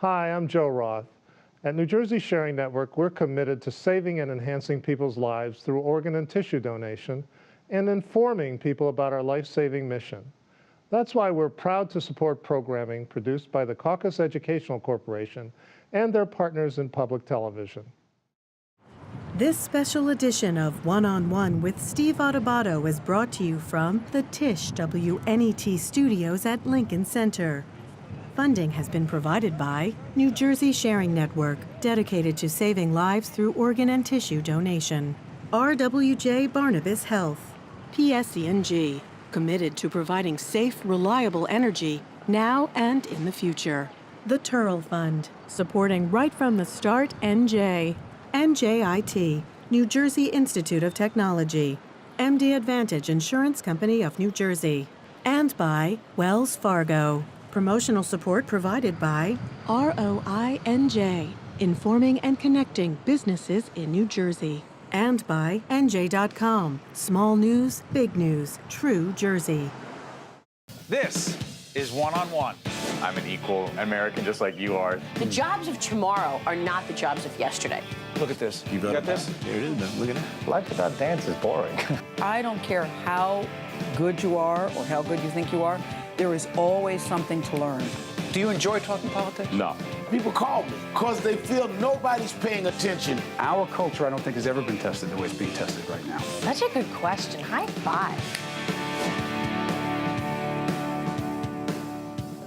Hi, I'm Joe Roth. At New Jersey Sharing Network, we're committed to saving and enhancing people's lives through organ and tissue donation and informing people about our life-saving mission. That's why we're proud to support programming produced by the Caucus Educational Corporation and their partners in public television. This special edition of One-on-One with Steve Adubato is brought to you from the Tisch WNET studios at Lincoln Center. Funding has been provided by New Jersey Sharing Network, dedicated to saving lives through organ and tissue donation. RWJ Barnabas Health. PSE&G, committed to providing safe, reliable energy now and in the future. The Turl Fund, supporting right from the start NJ. NJIT, New Jersey Institute of Technology. MD Advantage Insurance Company of New Jersey. And by Wells Fargo. Promotional support provided by ROINJ, informing and connecting businesses in New Jersey. And by NJ.com, small news, big news, true Jersey. This is One-on-One. I'm an equal American just like you are. The jobs of tomorrow are not the jobs of yesterday. Look at this. You got this? Here it is, man. Look at it. Life without dance is boring. I don't care how good you are or how good you think you are, there is always something to learn. Do you enjoy talking politics? No. People call me because they feel nobody's paying attention. Our culture, I don't think, has ever been tested the way it's being tested right now. Such a good question. High five.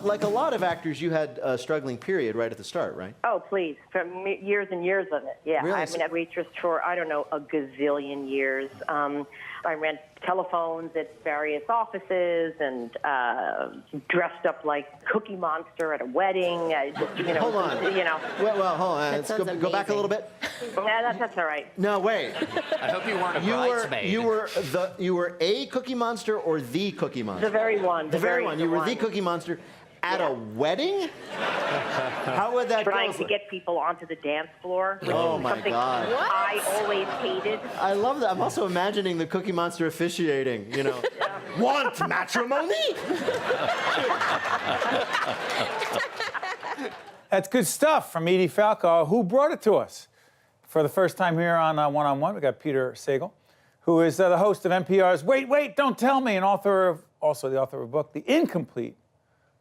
Like a lot of actors, you had a struggling period right at the start, right? Oh, please. For years and years of it, yeah. Really? I mean, I waitressed for, I don't know, a gazillion years. I ran telephones at various offices and dressed up like Cookie Monster at a wedding. Hold on. You know. Well, hold on. Let's go back a little bit. Yeah, that's all right. No, wait. I hope you weren't a bridesmaid. You were a Cookie Monster or the Cookie Monster? The very one. The very one. You were the Cookie Monster at a wedding? How would that go? Trying to get people onto the dance floor. Oh, my God. I always hated. I love that. I'm also imagining the Cookie Monster officiating, you know. Want matrimony? That's good stuff from Edie Falco, who brought it to us. For the first time here on One-on-One, we got Peter Sagal, who is the host of NPR's Wait, Don't Tell Me, and also the author of a book, The Incomplete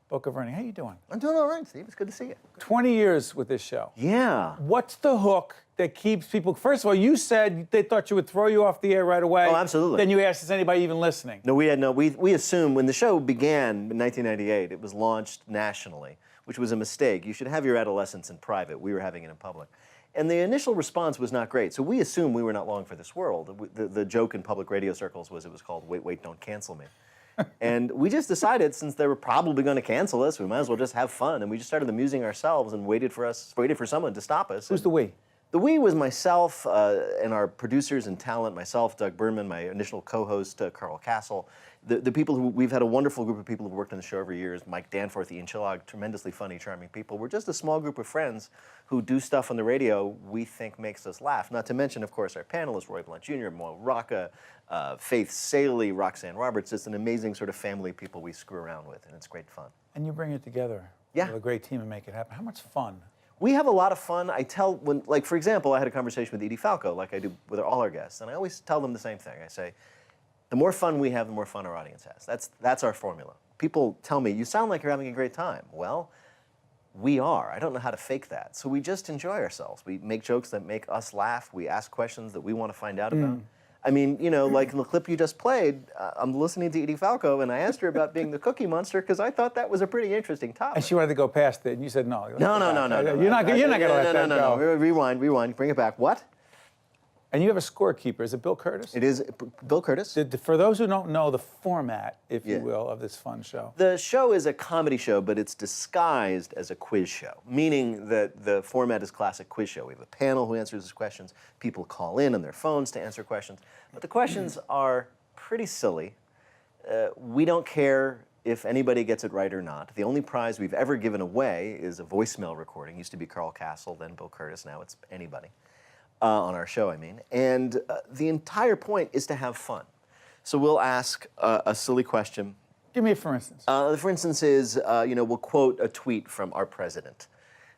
Book of Earning. How you doing? I'm doing all right, Steve. It's good to see you. 20 years with this show. Yeah. What's the hook that keeps people... First of all, you said they thought you would throw you off the air right away. Oh, absolutely. Then you asked, is anybody even listening? No, we assumed when the show began in 1998, it was launched nationally, which was a mistake. You should have your adolescence in private. We were having it in public. And the initial response was not great, so we assumed we were not long for this world. The joke in public radio circles was it was called Wait, Don't Cancel Me. And we just decided, since they were probably going to cancel us, we might as well just have fun. And we just started amusing ourselves and waited for someone to stop us. Who's the we? The we was myself and our producers and talent, myself, Doug Berman, my initial co-host, Carl Castle. The people who, we've had a wonderful group of people who've worked on the show over years, Mike Danforth, Ian Chillag, tremendously funny, charming people. We're just a small group of friends who do stuff on the radio we think makes us laugh. Not to mention, of course, our panelists, Roy Blunt Jr., Noah Rauch, Faith Saley, Roxanne Roberts. It's an amazing sort of family of people we screw around with, and it's great fun. And you bring it together. Yeah. With a great team and make it happen. How much fun? We have a lot of fun. I tell, like, for example, I had a conversation with Edie Falco, like I do with all our guests, and I always tell them the same thing. I say, the more fun we have, the more fun our audience has. That's our formula. People tell me, you sound like you're having a great time. Well, we are. I don't know how to fake that. So we just enjoy ourselves. We make jokes that make us laugh. We ask questions that we want to find out about. I mean, you know, like in the clip you just played, I'm listening to Edie Falco, and I asked her about being the Cookie Monster because I thought that was a pretty interesting topic. And she wanted to go past it, and you said no. No. You're not going to let that go. Rewind, bring it back. What? And you have a scorekeeper. Is it Bill Curtis? It is Bill Curtis. For those who don't know the format, if you will, of this fun show. The show is a comedy show, but it's disguised as a quiz show, meaning that the format is classic quiz show. We have a panel who answers these questions. People call in on their phones to answer questions. But the questions are pretty silly. We don't care if anybody gets it right or not. The only prize we've ever given away is a voicemail recording. It used to be Carl Castle, then Bill Curtis. Now it's anybody. On our show, I mean. And the entire point is to have fun. So we'll ask a silly question. Give me a for instance. For instance is, we'll quote a tweet from our president.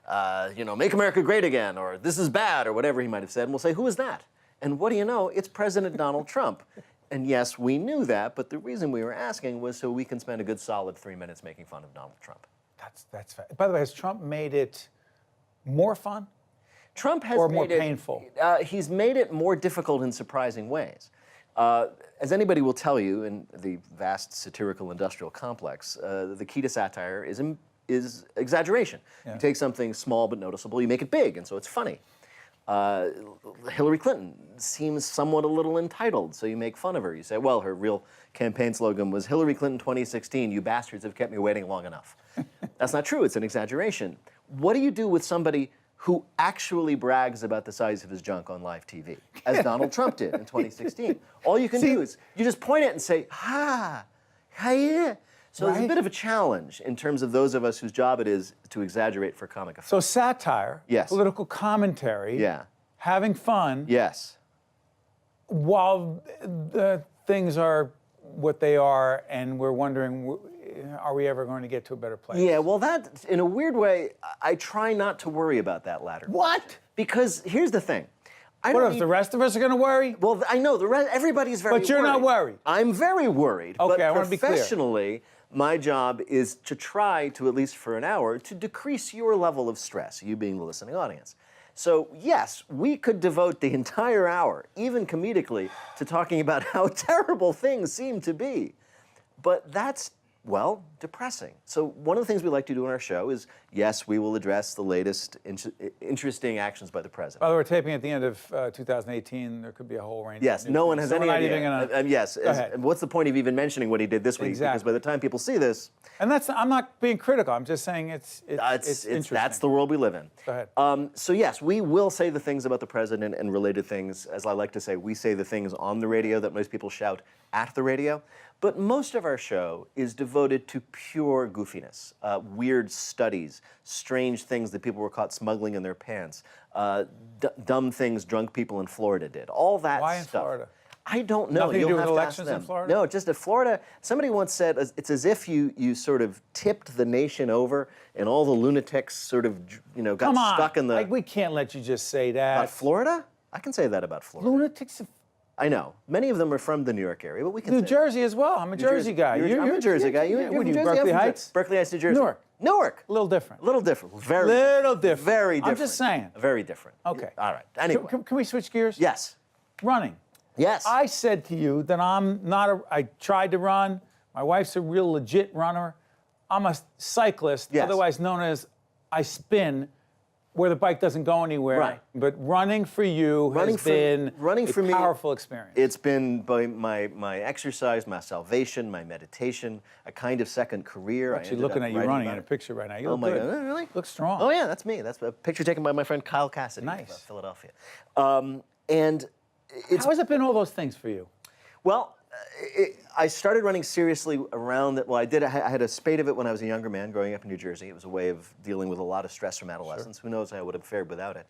make America great again, or this is bad, or whatever he might have said. And we'll say, who is that? And what do you know? It's President Donald Trump. And yes, we knew that, but the reason we were asking was so we can spend a good solid 3 minutes making fun of Donald Trump. That's by the way, has Trump made it more fun? Trump has or made more it, painful? He's made it more difficult in surprising ways. As anybody will tell you in the vast satirical industrial complex, the key to satire is exaggeration. Yeah. You take something small but noticeable, you make it big, and so it's funny. Hillary Clinton seems somewhat a little entitled, so you make fun of her. You say, well, her real campaign slogan was Hillary Clinton 2016, you bastards have kept me waiting long enough. That's not true, it's an exaggeration. What do you do with somebody who actually brags about the size of his junk on live TV, as Donald Trump did in 2016? All you can do is you just point it and say, yeah. So There's a bit of a challenge in terms of those of us whose job it is to exaggerate for comic effect. So satire, yes, political commentary, yeah, having fun, yes, while the things are what they are, and we're wondering, are we ever going to get to a better place? Yeah, well, that, in a weird way, I try not to worry about that latter. What? Because here's the thing. What if the rest of us are going to worry? Well, I know, everybody's very worried. But you're not worried. I'm very worried. Okay, but I want to be clear. Professionally, my job is to try to, at least for an hour, to decrease your level of stress, you being the listening audience. So, yes, we could devote the entire hour, even comedically, to talking about how terrible things seem to be. But that's, well, depressing. So one of the things we like to do on our show is, yes, we will address the latest interesting actions by the president. By the way, we're taping at the end of 2018. There could be a whole range. Yes, of no one has so any idea. And yes, and what's the point of even mentioning what he did this week? Exactly. Because by the time people see this, and I'm not being critical. I'm just saying it's interesting. That's the world we live in. Go ahead. So yes, we will say the things about the president and related things. As I like to say, we say the things on the radio that most people shout at the radio. But most of our show is devoted to pure goofiness, weird studies, strange things that people were caught smuggling in their pants, dumb things drunk people in Florida did. All that stuff. Why in Florida? I don't know. Nothing to do You'll with have to ask elections them. in Florida? No, just at Florida. Somebody once said it's as if you sort of tipped the nation over, and all the lunatics sort of got stuck in the. Like, we can't let you just say that. About Florida? I can say that about Florida. Lunatics. I know. Many of them are from the New York area, but we can. New Jersey as well. I'm a Jersey guy. I'm a Jersey guy. You're from Jersey? Berkeley Heights? Berkeley Heights, New Jersey. Newark. A little different. A little different. Very. Little different. Very different. I'm just saying. Very different. Okay. All right. Anyway. Can we switch gears? Yes. Running. Yes. I said to you that I tried to run. My wife's a real legit runner. I'm a cyclist, otherwise known as I spin, where the bike doesn't go anywhere. Right. But running for you has been a powerful experience. It's been my exercise, my salvation, my meditation, a kind of second career. I'm actually looking at you running in a picture right now. You look good. Oh my God, really? Look strong. Oh yeah, that's me. That's a picture taken by my friend Kyle Cassidy of Philadelphia. And how has it been all those things for you? Well, I started running seriously around that. Well, I had a spate of it when I was a younger man growing up in New Jersey. It was a way of dealing with a lot of stress from adolescence. Sure. Who knows how I would have fared without it.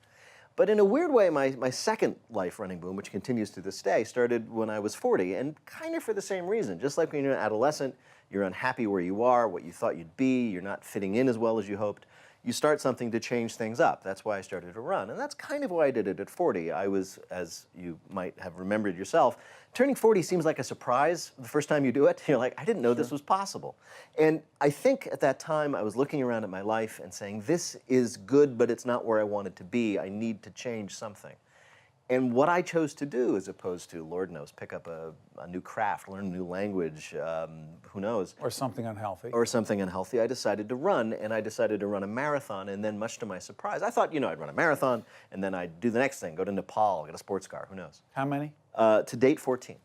But in a weird way, my second life running boom, which continues to this day, started when I was 40, and kind of for the same reason. Just like when you're an adolescent, you're unhappy where you are, what you thought you'd be, you're not fitting in as well as you hoped. You start something to change things up. That's why I started to run. And that's kind of why I did it at 40. I was, as you might have remembered yourself, turning 40 seems like a surprise the first time you do it. You're like, I didn't know this was possible. And I think at that time I was looking around at my life and saying, this is good, but it's not where I wanted to be. I need to change something. And what I chose to do, as opposed to, Lord knows, pick up a new craft, learn a new language, who knows. Or something unhealthy. Or something unhealthy. I decided to run, and I decided to run a marathon, and then much to my surprise, I thought, I'd run a marathon, and then I'd do the next thing, go to Nepal, get a sports car, who knows. How many? To date, 14.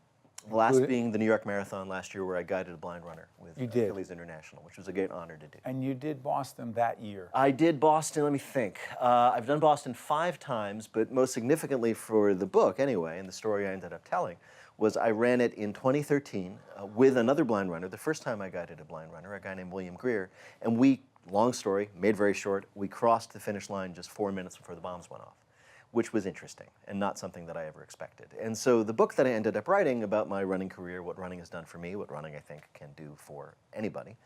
The last being the New York Marathon last year, where I guided a blind runner with Achilles International, which was a great honor to do. And you did Boston that year. I did Boston, let me think. I've done Boston 5 times, but most significantly for the book anyway, and the story I ended up telling, was I ran it in 2013 with another blind runner, the first time I guided a blind runner, a guy named William Greer, and we, long story, made very short, we crossed the finish line just 4 minutes before the bombs went off, which was interesting and not something that I ever expected. And so the book that I ended up writing about my running career, what running has done for me, what running I think can do for anybody,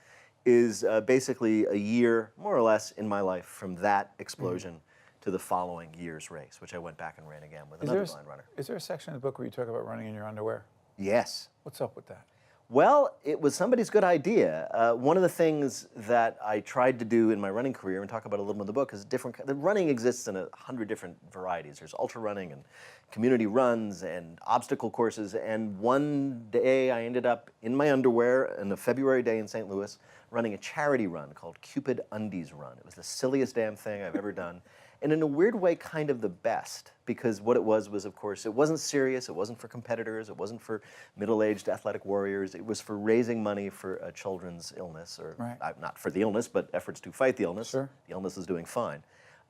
is basically a year, more or less, in my life from that explosion to the following year's race, which I went back and ran again with another blind runner. Is there a section of the book where you talk about running in your underwear? Yes. What's up with that? Well, it was somebody's good idea. One of the things that I tried to do in my running career, and talk about a little bit in the book, is the running exists in 100 different varieties. There's ultra running and community runs and obstacle courses. And one day I ended up in my underwear on a February day in St. Louis running a charity run called Cupid Undies Run. It was the silliest damn thing I've ever done. And in a weird way, kind of the best, because what it was, of course, it wasn't serious, it wasn't for competitors, it wasn't for middle-aged athletic warriors, it was for raising money for a children's illness, or not for the illness, but efforts to fight the illness. Sure. The illness is doing fine.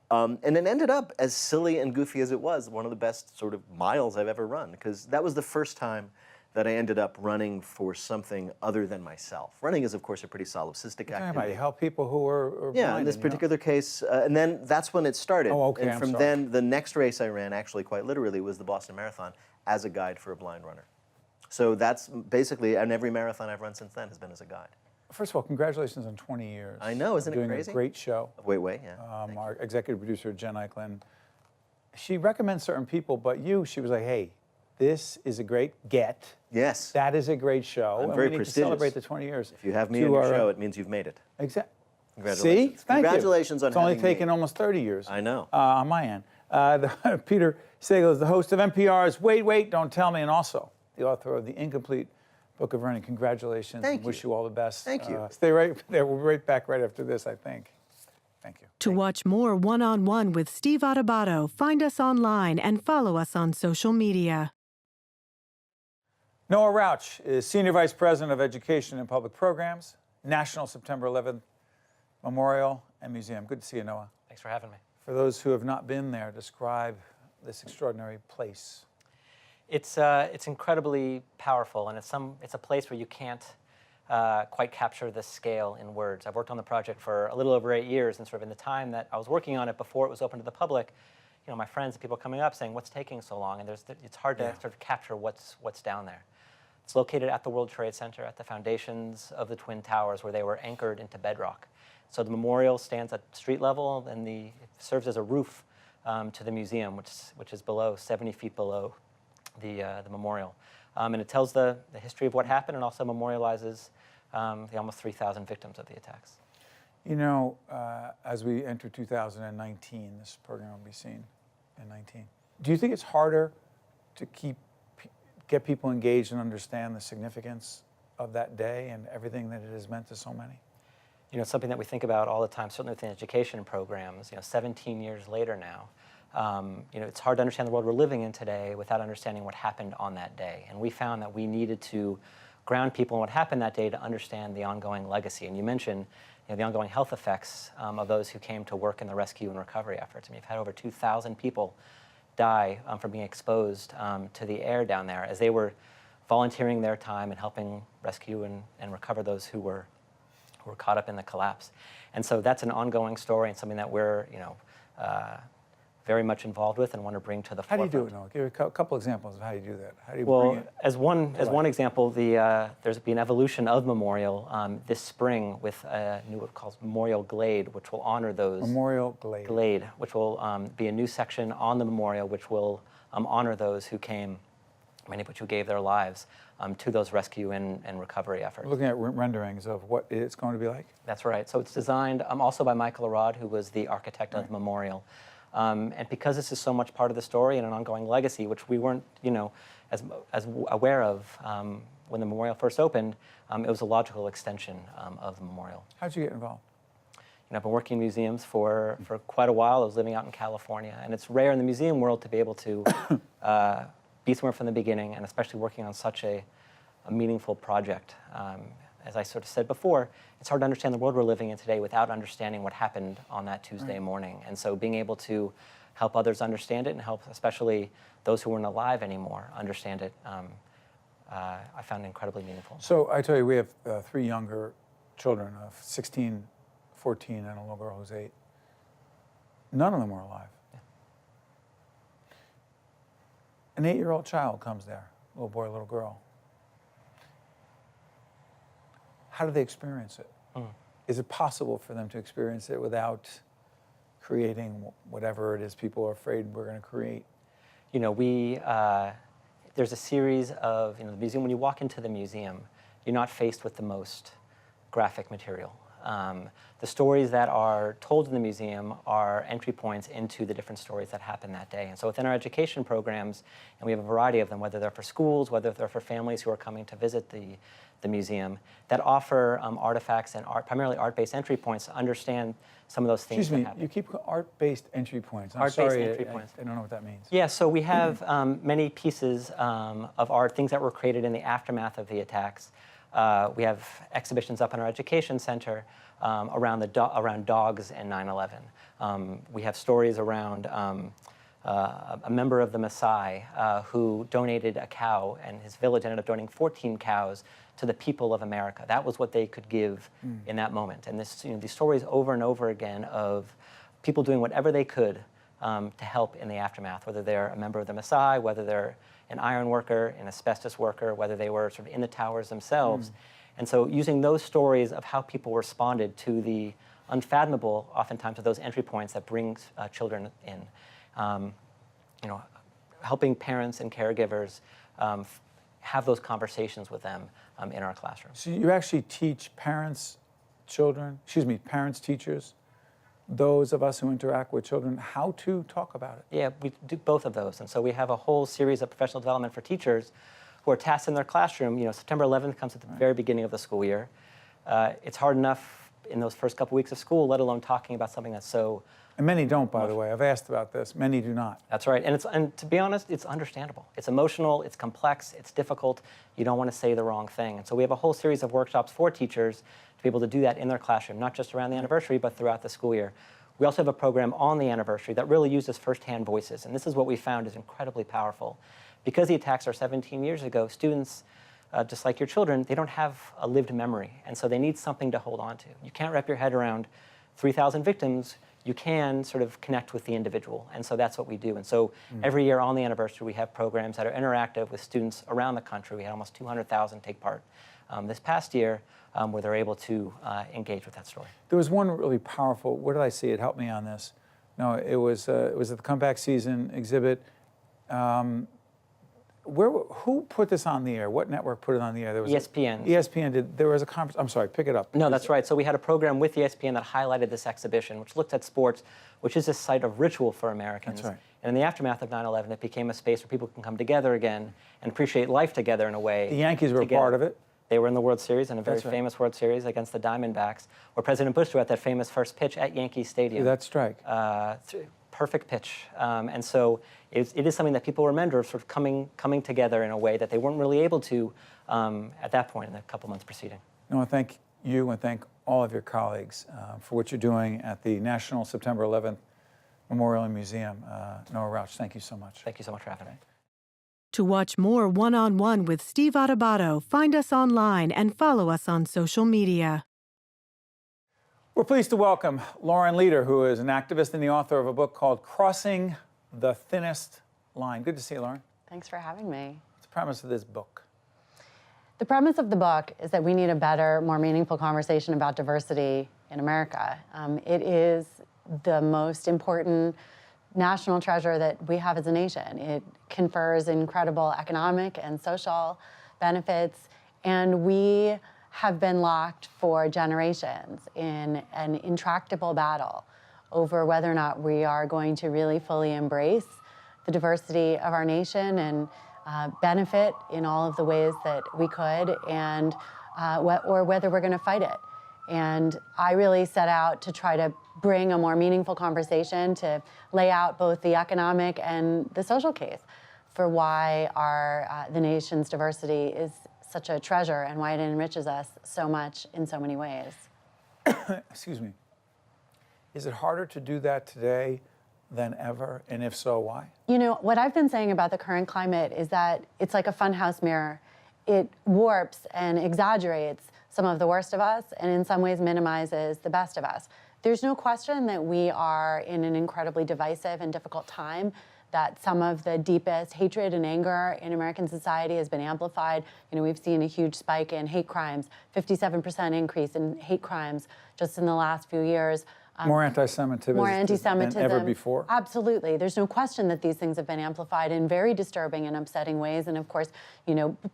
And it ended up, as silly and goofy as it was, one of the best sort of miles I've ever run, because that was the first time that I ended up running for something other than myself. Running is, of course, a pretty solipsistic activity. You help people who are yeah, blind, in this particular case, and then that's when it started. Oh, okay, and from then, the next race I ran, actually quite literally, was the Boston Marathon as a guide for a blind runner. So that's basically, and every marathon I've run since then has been as a guide. First of all, congratulations on 20 years. I know, isn't it doing crazy? A great show. Wait, yeah. Our executive producer, Jen Eichlin, she recommends certain people, but she was like, hey, this is a great get. Yes. That is a great show. I'm and very we need prestigious. to celebrate the 20 years. If you have me in your show, it means you've made it. Exactly. Congratulations. See? Thank Congratulations you. on It's only having me. taken almost 30 years. I know. On my end. Peter Sagal is the host of NPR's Wait, Wait, Don't Tell Me, and also the author of The Incomplete Book of Running. Congratulations. Thank you. Wish you all the best. Thank you. Stay right there. We'll be right back right after this, I think. Thank you. To watch more One-on-One with Steve Adubato, find us online and follow us on social media. Noah Rauch is Senior Vice President of Education and Public Programs, National September 11th Memorial and Museum. Good to see you, Noah. Thanks for having me. For those who have not been there, describe this extraordinary place. It's incredibly powerful, and it's a place where you can't quite capture the scale in words. I've worked on the project for a little over 8 years, and sort of in the time that I was working on it before it was open to the public, my friends and people coming up saying, "What's taking so long?" And it's hard to sort of capture what's down there. It's located at the World Trade Center, at the foundations of the Twin Towers, where they were anchored into bedrock. So the memorial stands at street level, and it serves as a roof to the museum, which is 70 feet below the memorial. And it tells the history of what happened, and also memorializes the almost 3,000 victims of the attacks. As we enter 2019, this program will be seen in 19. Do you think it's harder to get people engaged and understand the significance of that day and everything that it has meant to so many? It's something that we think about all the time, certainly within education programs. 17 years later now, it's hard to understand the world we're living in today without understanding what happened on that day. And we found that we needed to ground people in what happened that day to understand the ongoing legacy. And you mentioned the ongoing health effects of those who came to work in the rescue and recovery efforts. You've had over 2,000 people die from being exposed to the air down there as they were volunteering their time and helping rescue and recover those who were caught up in the collapse. And so that's an ongoing story and something that we're very much involved with and want to bring to the forefront. How do you do it, Noah? Give a couple examples of how you do that. How do you Well, bring it? as one example, there's been evolution of Memorial this spring with a new what's called Memorial Glade, which will honor those. Memorial Glade. Glade, which will be a new section on the memorial, which will honor those who came, many of which who gave their lives to those rescue and recovery efforts. We're looking at renderings of what it's going to be like. That's right. So it's designed also by Michael Arad, who was the architect of the memorial. And because this is so much part of the story and an ongoing legacy, which we weren't, as aware of when the memorial first opened, it was a logical extension of the memorial. How did you get involved? I've been working in museums for quite a while. I was living out in California, and it's rare in the museum world to be able to be somewhere from the beginning, and especially working on such a meaningful project. As I sort of said before, it's hard to understand the world we're living in today without understanding what happened on that Tuesday morning. And so being able to help others understand it and help especially those who weren't alive anymore understand it, I found incredibly meaningful. So I tell you, we have 3 younger children of 16, 14, and a little girl who's 8. None of them were alive. Yeah. An 8-year-old child comes there, little boy, little girl. How do they experience it? is it possible for them to experience it without creating whatever it is people are afraid we're going to create? You know, there's a series of, the museum, when you walk into the museum, you're not faced with the most graphic material. The stories that are told in the museum are entry points into the different stories that happen that day. And so within our education programs, and we have a variety of them, whether they're for schools, whether they're for families who are coming to visit the museum, that offer artifacts and primarily art-based entry points to understand some of those things. Excuse me, you keep art-based entry points. I'm Art-based sorry, entry points. I don't know what that means. Yeah, so we have many pieces of art, things that were created in the aftermath of the attacks. We have exhibitions up in our education center around dogs and 9/11. We have stories around a member of the Maasai who donated a cow, and his village ended up donating 14 cows to the people of America. That was what they could give in that moment. And these stories over and over again of people doing whatever they could to help in the aftermath, whether they're a member of the Maasai, whether they're an iron worker, an asbestos worker, whether they were sort of in the towers themselves. And so using those stories of how people responded to the unfathomable, oftentimes, of those entry points that brings children in. Helping parents and caregivers have those conversations with them in our classroom. So you actually teach parents, teachers, those of us who interact with children, how to talk about it? Yeah, we do both of those. And so we have a whole series of professional development for teachers who are tasked in their classroom. September 11th comes at the very beginning of the school year. It's hard enough in those first couple weeks of school, let alone talking about something that's so... And many don't, by the way. I've asked about this. Many do not. That's right. And to be honest, it's understandable. It's emotional, it's complex, it's difficult. You don't want to say the wrong thing. And so we have a whole series of workshops for teachers to be able to do that in their classroom, not just around the anniversary, but throughout the school year. We also have a program on the anniversary that really uses firsthand voices. And this is what we found is incredibly powerful. Because the attacks are 17 years ago, students, just like your children, they don't have a lived memory. And so they need something to hold on to. You can't wrap your head around 3,000 victims. You can sort of connect with the individual. And so that's what we do. And so every year on the anniversary, we have programs that are interactive with students around the country. We had almost 200,000 take part this past year where they're able to engage with that story. There was one really powerful, where did I see it? Help me on this. No, it was at the comeback season exhibit. Who put this on the air? What network put it on the air? There was ESPN. ESPN did. There was a conference. I'm sorry, pick it up. No, that's right. So we had a program with ESPN that highlighted this exhibition, which looked at sports, which is a site of ritual for Americans. That's right. And in the aftermath of 9/11, it became a space where people can come together again and appreciate life together in a way. The Yankees were a part of it. They were in the World Series, and a very That's right. famous World Series against the Diamondbacks, where President Bush threw out that famous first pitch at Yankee Stadium. That strike. Perfect pitch. And so it is something that people remember sort of coming together in a way that they weren't really able to at that point in the couple months preceding. I want to thank you and thank all of your colleagues for what you're doing at the National September 11th Memorial and Museum. Noah Rauch, thank you so much. Thank you so much for having me. To watch more One-on-One with Steve Adubato, find us online and follow us on social media. We're pleased to welcome Lauren Leader, who is an activist and the author of a book called Crossing the Thinnest Line. Good to see you, Lauren. Thanks for having me. What's the premise of this book? The premise of the book is that we need a better, more meaningful conversation about diversity in America. It is the most important national treasure that we have as a nation. It confers incredible economic and social benefits, and we have been locked for generations in an intractable battle over whether or not we are going to really fully embrace the diversity of our nation and benefit in all of the ways that we could, and or whether we're going to fight it. And I really set out to try to bring a more meaningful conversation, to lay out both the economic and the social case for why the nation's diversity is such a treasure and why it enriches us so much in so many ways. Excuse me. Is it harder to do that today than ever? And if so, why? You know, what I've been saying about the current climate is that it's like a funhouse mirror. It warps and exaggerates some of the worst of us and in some ways minimizes the best of us. There's no question that we are in an incredibly divisive and difficult time, that some of the deepest hatred and anger in American society has been amplified. You know, we've seen a huge spike in hate crimes, 57% increase in hate crimes just in the last few years. More anti-Semitism than ever before? Absolutely. There's no question that these things have been amplified in very disturbing and upsetting ways. And of course,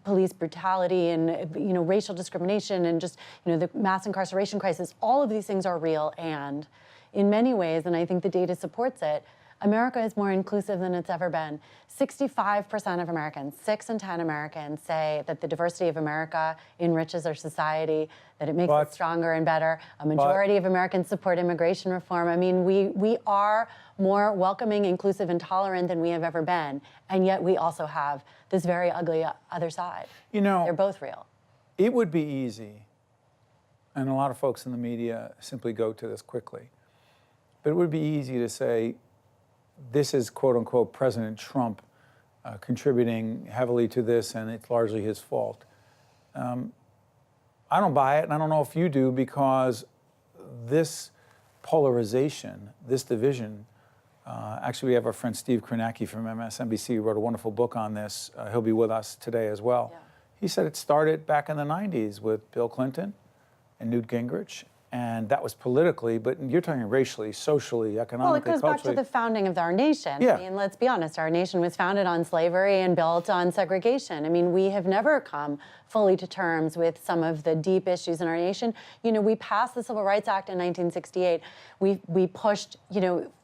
police brutality and, racial discrimination and just, the mass incarceration crisis, all of these things are real. And in many ways, and I think the data supports it, America is more inclusive than it's ever been. 65% of Americans, 6 in 10 Americans, say that the diversity of America enriches our society, that it makes it stronger and better. A majority of Americans support immigration reform. I mean, we are more welcoming, inclusive, and tolerant than we have ever been. And yet we also have this very ugly other side. They're both real. It would be easy, and a lot of folks in the media simply go to this quickly, but it would be easy to say, this is, quote unquote, President Trump contributing heavily to this, and it's largely his fault. I don't buy it, and I don't know if you do, because this polarization, this division, actually we have our friend Steve Kornacki from MSNBC who wrote a wonderful book on this. He'll be with us today as well. Yeah. He said it started back in the 90s with Bill Clinton and Newt Gingrich. And that was politically, but you're talking racially, socially, economically, culturally. Well, it goes back to the founding of our nation. Yeah. I mean, let's be honest, our nation was founded on slavery and built on segregation. I mean, we have never come fully to terms with some of the deep issues in our nation. We passed the Civil Rights Act in 1968. We pushed,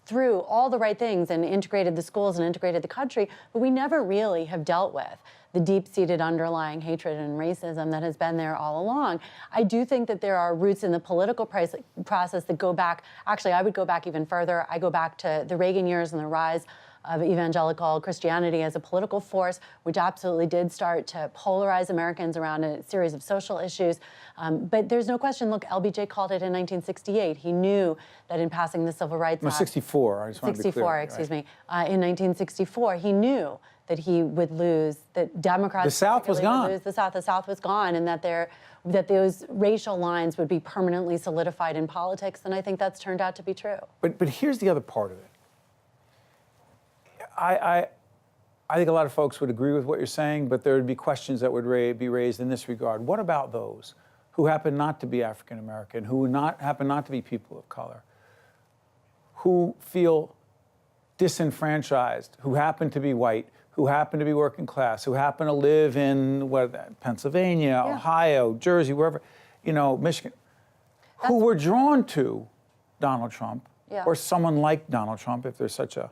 through all the right things and integrated the schools and integrated the country, but we never really have dealt with the deep-seated underlying hatred and racism that has been there all along. I do think that there are roots in the political process that go back, actually I would go back even further. I go back to the Reagan years and the rise of evangelical Christianity as a political force, which absolutely did start to polarize Americans around a series of social issues. But there's no question, look, LBJ called it in 1968. He knew that in passing the Civil Rights Act— 64, I just want to be clear. 64, excuse me. In 1964, he knew that he would lose, that Democrats— The South was gone. Would lose the South was gone, and that those racial lines would be permanently solidified in politics, and I think that's turned out to be true. But here's the other part of it. I think a lot of folks would agree with what you're saying, but there would be questions that would be raised in this regard. What about those who happen not to be African American, who happen not to be people of color, who feel disenfranchised, who happen to be white, who happen to be working class, who happen to live in Pennsylvania, Ohio, Jersey, wherever, Michigan, who were drawn to Donald Trump or someone like Donald Trump, if there's such a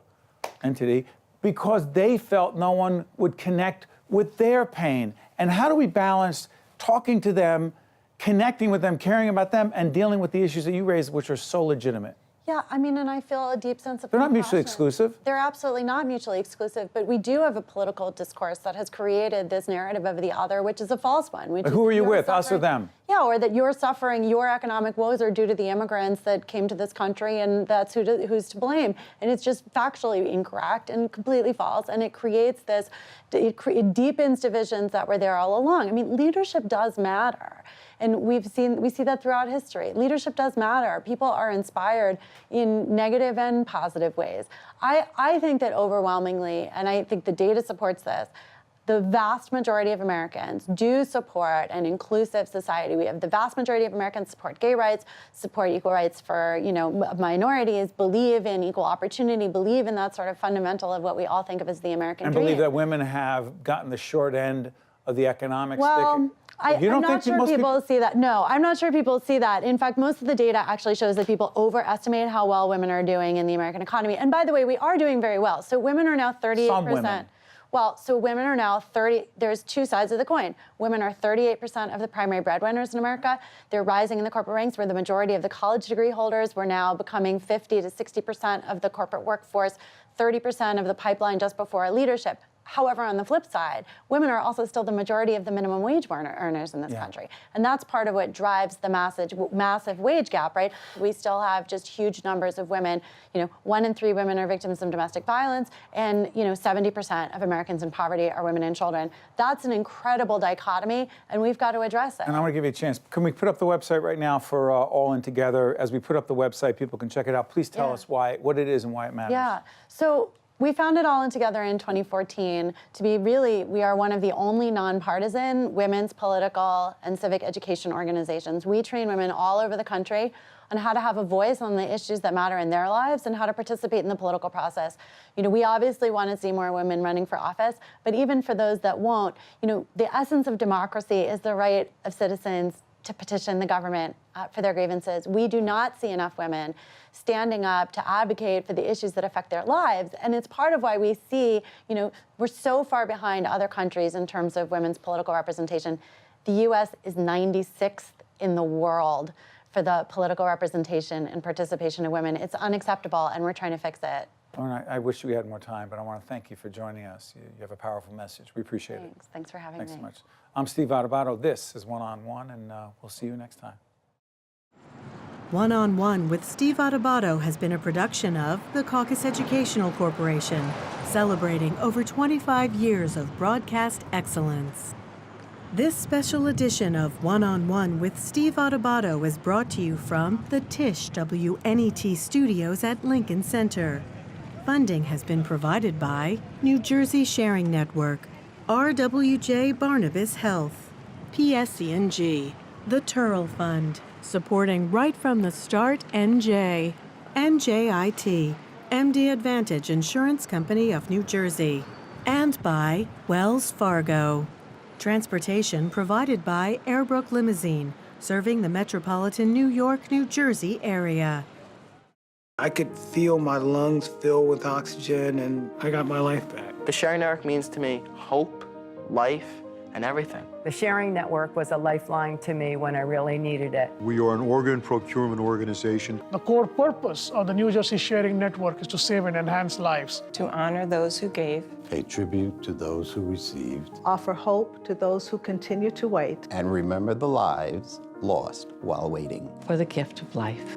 entity, because they felt no one would connect with their pain. And how do we balance talking to them, connecting with them, caring about them, and dealing with the issues that you raised, which are so legitimate? Yeah, I mean, and I feel a deep sense of They're not compassion. mutually exclusive. They're absolutely not mutually exclusive, but we do have a political discourse that has created this narrative of the other, which is a false one. Which who are you with, us or them? Yeah, or that you're suffering, your economic woes are due to the immigrants that came to this country, and that's who's to blame. And it's just factually incorrect and completely false, and it creates this, it deepens divisions that were there all along. I mean, leadership does matter. And we see that throughout history. Leadership does matter. People are inspired in negative and positive ways. I think that overwhelmingly, and I think the data supports this, the vast majority of Americans do support an inclusive society. We have the vast majority of Americans support gay rights, support equal rights for minorities, believe in equal opportunity, believe in that sort of fundamental of what we all think of as the American dream. And believe that women have gotten the short end of the economic stick. I'm not sure people see that. No, I'm not sure people see that. In fact, most of the data actually shows that people overestimate how well women are doing in the American economy. And by the way, we are doing very well. So women are now 38%. Some women. Well, so women are now there's two sides of the coin. Women are 38% of the primary breadwinners in America. They're rising in the corporate ranks. We're the majority of the college degree holders. We're now becoming 50 to 60% of the corporate workforce, 30% of the pipeline just before leadership. However, on the flip side, women are also still the majority of the minimum wage earners in this country. And that's part of what drives the massive wage gap, right? We still have just huge numbers of women. 1 in 3 women are victims of domestic violence, and 70% of Americans in poverty are women and children. That's an incredible dichotomy, and we've got to address it. And I want to give you a chance. Can we put up the website right now for All In Together? As we put up the website, people can check it out. Please tell us what it is and why it matters. Yeah. So We founded All In Together in 2014 to be we are one of the only nonpartisan women's political and civic education organizations. We train women all over the country on how to have a voice on the issues that matter in their lives and how to participate in the political process. We obviously want to see more women running for office, but even for those that won't, the essence of democracy is the right of citizens to petition the government for their grievances. We do not see enough women standing up to advocate for the issues that affect their lives. And it's part of why we see, we're so far behind other countries in terms of women's political representation. The US is 96th in the world for the political representation and participation of women. It's unacceptable, and we're trying to fix it. Lauren, I wish we had more time, but I want to thank you for joining us. You have a powerful message. We appreciate it. Thanks for having me. Thanks so much. I'm Steve Adubato. This is One on One, and we'll see you next time. One on One with Steve Adubato has been a production of the Caucus Educational Corporation, celebrating over 25 years of broadcast excellence. This special edition of One on One with Steve Adubato is brought to you from the Tisch WNET studios at Lincoln Center. Funding has been provided by New Jersey Sharing Network, RWJ Barnabas Health, PSE&G, the Turl Fund, supporting Right from the Start NJ, NJIT, MD Advantage Insurance Company of New Jersey, and by Wells Fargo. Transportation provided by Airbrook Limousine, serving the metropolitan New York, New Jersey area. I could feel my lungs fill with oxygen, and I got my life back. The Sharing Network means to me hope, life, and everything. The Sharing Network was a lifeline to me when I really needed it. We are an organ procurement organization. The core purpose of the New Jersey Sharing Network is to save and enhance lives. To honor those who gave. Pay tribute to those who received. Offer hope to those who continue to wait. And remember the lives lost while waiting. For the gift of life.